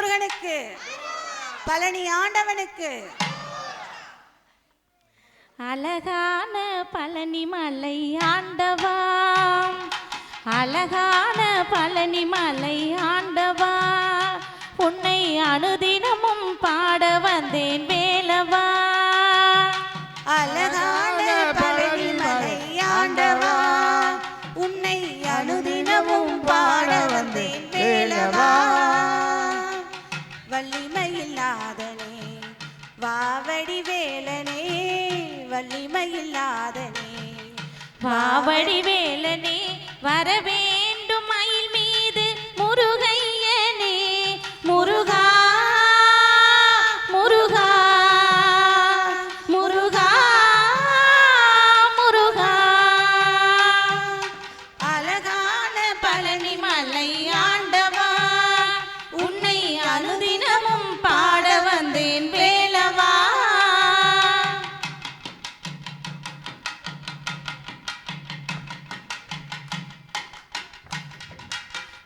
முருகனுக்கு, பழனி ஆண்டவனுக்கு. அழகான பழனி மலை ஆண்டவா, அழகான பழனி மலை ஆண்டவா, உன்னை அனுதினமும் பாட வந்தேன் வேலவா. அழகான பழனி மலை ஆண்டவா, உன்னை அனுதினமும் பாட வந்தேன் வேலவா. வள்ளிமையில்லாதனே வாவடி வேலனே, வள்ளிமையில்லாதனே வாவடி வேலனே, வர வேண்டும் மயில் மீது முருகையனே. முருகா முருகா முருகா முருகா. அழகான பழனி மலை ஆண்டவா, உன்னை அனுதினமும் பாட வந்தேன் வேலவா.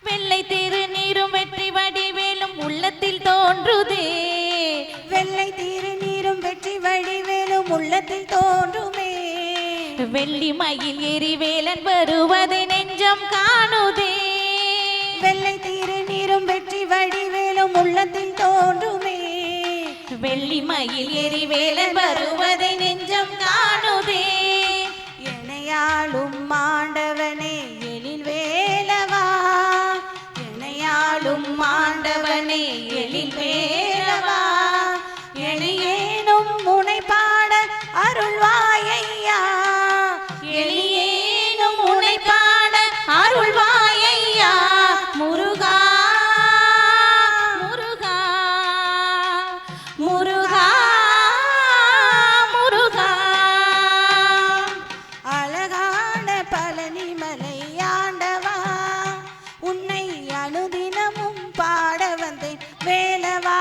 வெள்ளை திருநீரும் வெற்றி வடிவேலும் உள்ளத்தில் தோன்றுதே. வெள்ளை திருநீரும் வெற்றி வடிவேலும் உள்ளத்தில் தோன்றுமே. வெள்ளி மயில் எரிவேலன் வருவதை நெஞ்சம் காணுதே. வெள்ளை திருநீரும் வெற்றி வடிவேலும் உள்ளத்தில் தோன்றுமே. வெள்ளி மயில் எரிவேலன் வருவதை நெஞ்சம் காணுதே. எனையாளும் மாண்டவனே எழில் வேலவா, எனையாளும் மாண்டவனே எழில் வேலவா, எனையேனும் முனை பாட அருள்வாயையா, எளியேனும் முனை பாட அருள்வாயையா. முருகா முருகா முருகா முருகா. அழகான பழனி மலை ஆண்டவா, உன்னை அனுதினமும் பாட வந்தேன் வேலவா.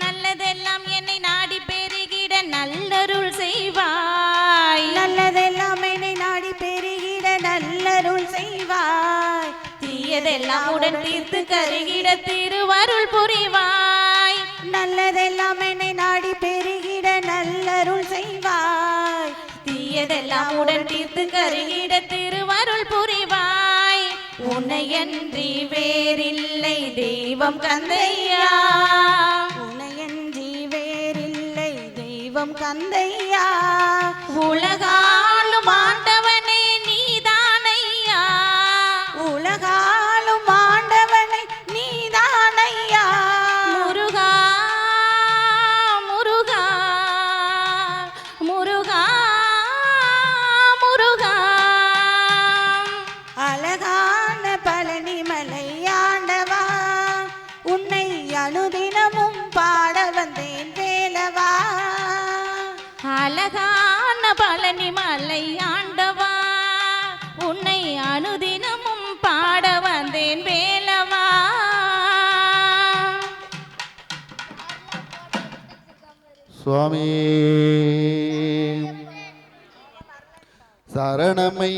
நல்லதெல்லாம் என்னை நாடி பெருகிட நல்லருள் செய்வாய். நல்லதெல்லாம் என்னை நாடி பெருகிட நல்லருள் செய்வாய். தீயதெல்லாம் உடன் தீர்த்து கருகிட திருவருள் புரிவாய். நல்லதெல்லாம் என்னை நாடி பெருகிட நல்லருள் செய்வாய். தீயதெல்லாம் உடன் தீர்த்து கருகிட திருவருள் புரிவாய். உன்னையன்றி வேறில்லை தெய்வம் கந்தையா, உனையன்றி வேறில்லை தெய்வம் கந்தையா. உலகாலும் ஆண்டவனே நீதானையா, உலகாலும் ஆண்டவனை நீதானையா. முருகா முருகா முருகா முருகா. அழகான பழனி மலை ஆண்டவா, உன்னை அனுதினமும் பாட வந்தேன் வேலவா. அழகான பழனி மலை ஆண்டவா, உன்னை அனுதினமும் பாட வந்தேன் வேலவா. சுவாமி சரணமை